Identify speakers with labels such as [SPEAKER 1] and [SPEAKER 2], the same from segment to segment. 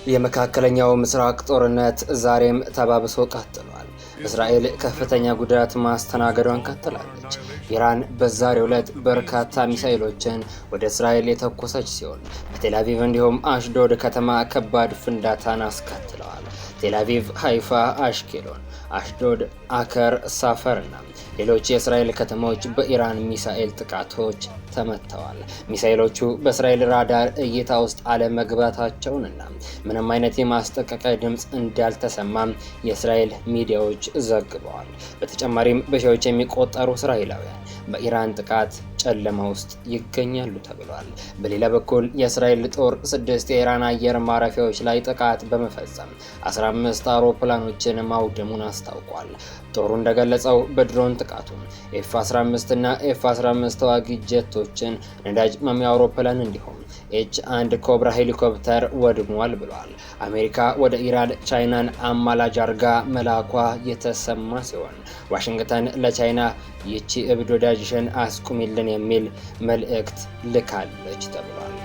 [SPEAKER 1] የመካከለኛው ምስራቅ ጦርነት ዛሬም ተባብሶ ቀጥሏል። እስራኤል ከፍተኛ ጉዳት ማስተናገዷን ቀጥላለች። ኢራን በዛሬው ዕለት በርካታ ሚሳኤሎችን ወደ እስራኤል የተኮሰች ሲሆን በቴል አቪቭ እንዲሁም አሽዶድ ከተማ ከባድ ፍንዳታን አስከትለዋል። ቴል አቪቭ፣ ሃይፋ፣ አሽኬሎን፣ አሽዶድ፣ አከር፣ ሳፈርና ሌሎች የእስራኤል ከተሞች በኢራን ሚሳኤል ጥቃቶች ተመተዋል። ሚሳኤሎቹ በእስራኤል ራዳር እይታ ውስጥ አለመግባታቸውንና ምንም አይነት የማስጠንቀቂያ ድምፅ እንዳልተሰማም የእስራኤል ሚዲያዎች ዘግበዋል። በተጨማሪም በሺዎች የሚቆጠሩ እስራኤላውያን በኢራን ጥቃት ጨለማ ውስጥ ይገኛሉ ተብሏል። በሌላ በኩል የእስራኤል ጦር 6 የኢራን አየር ማረፊያዎች ላይ ጥቃት በመፈጸም 15 አውሮፕላኖችን ማውደሙን አስታውቋል። ጦሩ እንደገለጸው በድሮን ጥቃቱ ኤፍ-15 እና ኤፍ-15 ተዋጊ ጀቶችን፣ ነዳጅ መሚ አውሮፕላን እንዲሁም ኤች-1 ኮብራ ሄሊኮፕተር ወድሟል ብሏል። አሜሪካ ወደ ኢራን ቻይናን አማላጅ አርጋ መላኳ የተሰማ ሲሆን ዋሽንግተን ለቻይና ይቺ እብድ ወዳጅሽን አስቁሚልን የሚል መልእክት ልካለች ተብሏል።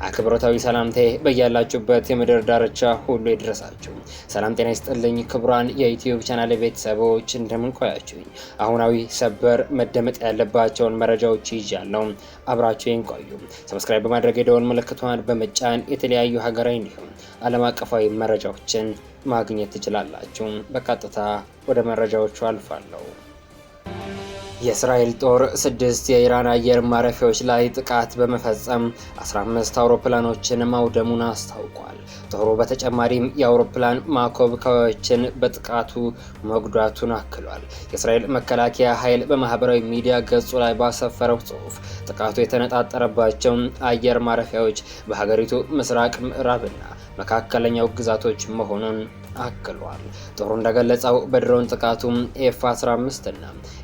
[SPEAKER 1] አክብሮታዊ ሰላምቴ በያላችሁበት የምድር ዳርቻ ሁሉ ይድረሳችሁ። ሰላም ጤና ይስጥልኝ ክቡራን የዩቲዩብ ቻናል ቤተሰቦች እንደምን ቆያችሁኝ? አሁናዊ ሰበር መደመጥ ያለባቸውን መረጃዎች ይዣለሁ። አብራችሁን ቆዩ። ሰብስክራይብ በማድረግ የደወል ምልክቷን በመጫን የተለያዩ ሀገራዊ እንዲሁም ዓለም አቀፋዊ መረጃዎችን ማግኘት ትችላላችሁ። በቀጥታ ወደ መረጃዎቹ አልፋለሁ። የእስራኤል ጦር 6 የኢራን አየር ማረፊያዎች ላይ ጥቃት በመፈጸም 15 አውሮፕላኖችን ማውደሙን አስታውቋል። ጦሩ በተጨማሪም የአውሮፕላን ማኮብኮቢያዎችን በጥቃቱ መጉዳቱን አክሏል። የእስራኤል መከላከያ ኃይል በማህበራዊ ሚዲያ ገጹ ላይ ባሰፈረው ጽሑፍ ጥቃቱ የተነጣጠረባቸው አየር ማረፊያዎች በሀገሪቱ ምስራቅ ምዕራብና መካከለኛው ግዛቶች መሆኑን አክሏል። ጦሩ እንደገለጸው በድሮን ጥቃቱም ኤፍ-15 እና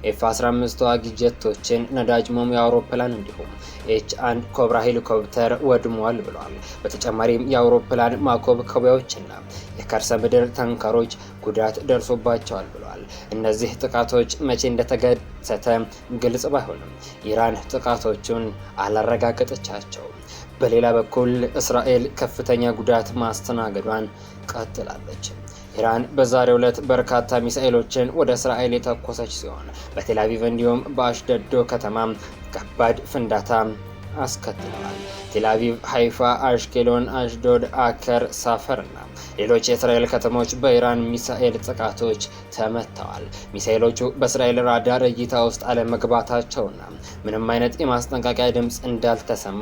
[SPEAKER 1] ኤፍ-15 ተዋጊ ጀቶችን፣ ነዳጅ መሚ አውሮፕላን እንዲሁም ኤች-1 ኮብራ ሄሊኮፕተር ወድሟል ብሏል። በተጨማሪም የአውሮፕላን ማኮብኮቢያዎችና የከርሰ ምድር ታንከሮች ጉዳት ደርሶባቸዋል ብሏል። እነዚህ ጥቃቶች መቼ እንደተከሰተ ግልጽ ባይሆንም ኢራን ጥቃቶቹን አላረጋገጠቻቸውም። በሌላ በኩል እስራኤል ከፍተኛ ጉዳት ማስተናገዷን ቀጥላለች። ኢራን በዛሬው ዕለት በርካታ ሚሳኤሎችን ወደ እስራኤል የተኮሰች ሲሆን በቴል አቪቭ እንዲሁም በአሽዶድ ከተማ ከባድ ፍንዳታ አስከትለዋል። ቴል አቪቭ፣ ሃይፋ፣ አሽኬሎን፣ አሽዶድ፣ አከር፣ ሳፈርና ሌሎች የእስራኤል ከተሞች በኢራን ሚሳኤል ጥቃቶች ተመተዋል። ሚሳኤሎቹ በእስራኤል ራዳር እይታ ውስጥ አለመግባታቸውና ምንም አይነት የማስጠንቀቂያ ድምፅ እንዳልተሰማ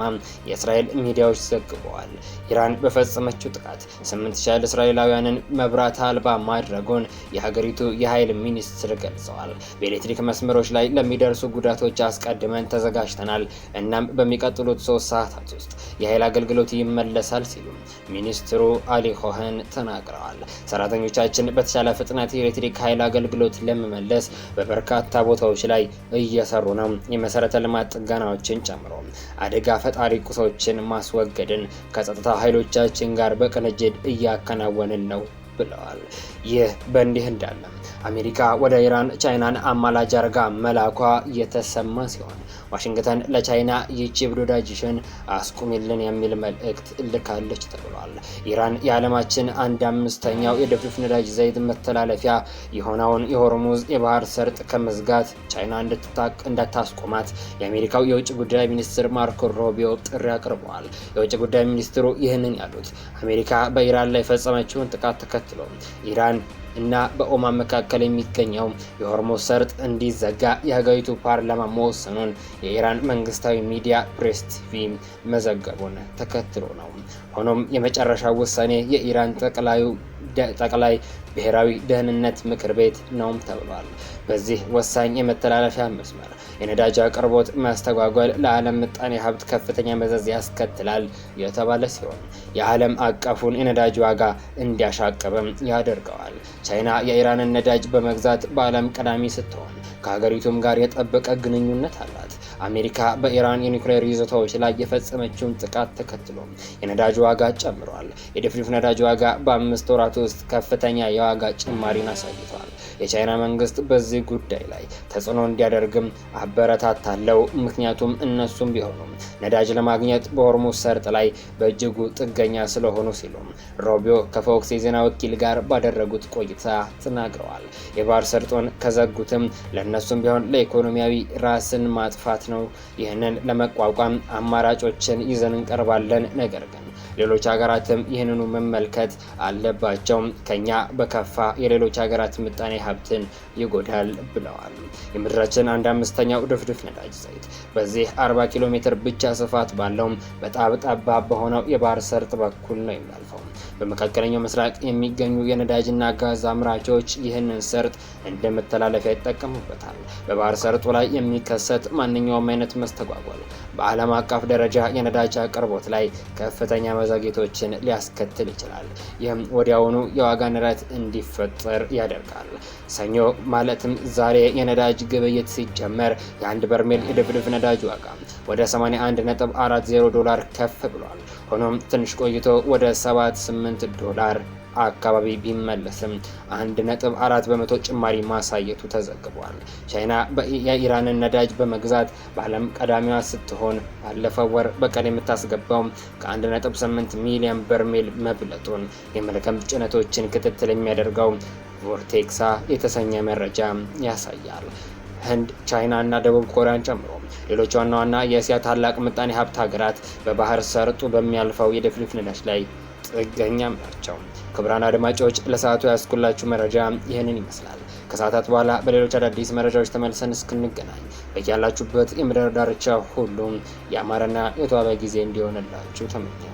[SPEAKER 1] የእስራኤል ሚዲያዎች ዘግበዋል። ኢራን በፈጸመችው ጥቃት 8,000 እስራኤላውያንን መብራት አልባ ማድረጉን የሀገሪቱ የኃይል ሚኒስትር ገልጸዋል። በኤሌክትሪክ መስመሮች ላይ ለሚደርሱ ጉዳቶች አስቀድመን ተዘጋጅተናል፣ እናም በሚቀጥሉት 3 ሰዓታት ውስጥ የኃይል አገልግሎት ይመለሳል ሲሉ ሚኒስትሩ አሊ ኮሄን ተናግረዋል። ሰራተኞቻችን በተሻለ ፍጥነት የኤሌክትሪክ ኃይል አገልግሎት ለመመለስ በበርካታ ቦታዎች ላይ እየሰሩ ነው። የመሰረተ ልማት ጥገናዎችን ጨምሮ አደጋ ፈጣሪ ቁሶችን ማስወገድን ከጸጥታ ኃይሎቻችን ጋር በቅንጅት እያከናወንን ነው ብለዋል። ይህ በእንዲህ እንዳለ አሜሪካ ወደ ኢራን ቻይናን አማላጅ አርጋ መላኳ የተሰማ ሲሆን ዋሽንግተን ለቻይና ይቺ እብድ ወዳጅሽን አስቁሚልን የሚል መልእክት ልካለች ተብሏል። ኢራን የዓለማችን 1/5ኛው የድፍድፍ ነዳጅ ዘይት መተላለፊያ የሆነውን የሆርሙዝ የባህር ሰርጥ ከመዝጋት ቻይና እንዳታስቆማት የአሜሪካው የውጭ ጉዳይ ሚኒስትር ማርኮ ሩቢዮ ጥሪ አቅርበዋል። የውጭ ጉዳይ ሚኒስትሩ ይህንን ያሉት አሜሪካ በኢራን ላይ የፈጸመችውን ጥቃት ተከትሎ ኢራን እና በኦማን መካከል የሚገኘው የሆርሙዝ ሰርጥ እንዲዘጋ የሀገሪቱ ፓርላማ መወሰኑን የኢራን መንግስታዊ ሚዲያ ፕሬስ ቲቪ መዘገቡን ተከትሎ ነው። ሆኖም የመጨረሻው ውሳኔ የኢራን ጠቅላይ ብሔራዊ ደህንነት ምክር ቤት ነውም ተብሏል። በዚህ ወሳኝ የመተላለፊያ መስመር የነዳጅ አቅርቦት ማስተጓጎል ለዓለም ምጣኔ ሀብት ከፍተኛ መዘዝ ያስከትላል የተባለ ሲሆን የዓለም አቀፉን የነዳጅ ዋጋ እንዲያሻቅብም ያደርገዋል። ቻይና የኢራንን ነዳጅ በመግዛት በዓለም ቀዳሚ ስትሆን ከሀገሪቱም ጋር የጠበቀ ግንኙነት አላት። አሜሪካ በኢራን የኒውክሌር ይዞታዎች ላይ የፈጸመችውን ጥቃት ተከትሎ የነዳጅ ዋጋ ጨምሯል። የድፍድፍ ነዳጅ ዋጋ በ5 ወራት ውስጥ ከፍተኛ የዋጋ ጭማሪን አሳይቷል። የቻይና መንግስት በዚህ ጉዳይ ላይ ተጽዕኖ እንዲያደርግም አበረታታለው። ምክንያቱም እነሱም ቢሆኑ ነዳጅ ለማግኘት በሆርሙዝ ሰርጥ ላይ በእጅጉ ጥገኛ ስለሆኑ ሲሉ ሩቢዮ ከፎክስ የዜና ወኪል ጋር ባደረጉት ቆይታ ተናግረዋል። የባህር ሰርጡን ከዘጉትም ለእነሱም ቢሆን ለኢኮኖሚያዊ ራስን ማጥፋት ነው። ይህንን ለመቋቋም አማራጮችን ይዘን እንቀርባለን። ነገር ግን ሌሎች ሀገራትም ይህንኑ መመልከት አለባቸው። ከኛ በከፋ የሌሎች ሀገራት ምጣኔ ሀብትን ይጎዳል ብለዋል። የምድራችን 1/5ኛው ድፍድፍ ነዳጅ ዘይት በዚህ 40 ኪሎ ሜትር ብቻ ስፋት ባለው በጣም ጠባብ በሆነው የባህር ሰርጥ በኩል ነው የሚያልፈው። በመካከለኛው ምስራቅ የሚገኙ የነዳጅና ጋዝ አምራቾች ይህንን ሰርጥ እንደ መተላለፊያ ይጠቀሙበታል። በባህር ሰርጡ ላይ የሚከሰት ማንኛውም አይነት መስተጓጎል በዓለም አቀፍ ደረጃ የነዳጅ አቅርቦት ላይ ከፍተኛ መዘግየቶችን ሊያስከትል ይችላል። ይህም ወዲያውኑ የዋጋ ንረት እንዲፈጠር ያደርጋል። ሰኞ ማለትም ዛሬ የነዳጅ ግብይት ሲጀመር የአንድ በርሜል የድፍድፍ ነዳጅ ዋጋ ወደ $81.40 ከፍ ብሏል። ሆኖም ትንሽ ቆይቶ ወደ $78 አካባቢ ቢመለስም 1.4 በመቶ ጭማሪ ማሳየቱ ተዘግቧል። ቻይና የኢራንን ነዳጅ በመግዛት በዓለም ቀዳሚዋ ስትሆን ባለፈው ወር በቀን የምታስገባው ከ1.8 ሚሊዮን በርሜል መብለጡን የመልካም ጭነቶችን ክትትል የሚያደርገው ቮርቴክሳ የተሰኘ መረጃ ያሳያል። ህንድ፣ ቻይና እና ደቡብ ኮሪያን ጨምሮ ሌሎች ዋና ዋና የእስያ ታላቅ ምጣኔ ሀብት ሀገራት በባህር ሰርጡ በሚያልፈው የድፍድፍ ነዳጅ ላይ ጥገኛም ናቸው። ክቡራን አድማጮች ለሰዓቱ ያስኩላችሁ መረጃ ይህንን ይመስላል። ከሰዓታት በኋላ በሌሎች አዳዲስ መረጃዎች ተመልሰን እስክንገናኝ በያላችሁበት የምድር ዳርቻ ሁሉም ያማረና የተዋበ ጊዜ እንዲሆንላችሁ ተመኘ።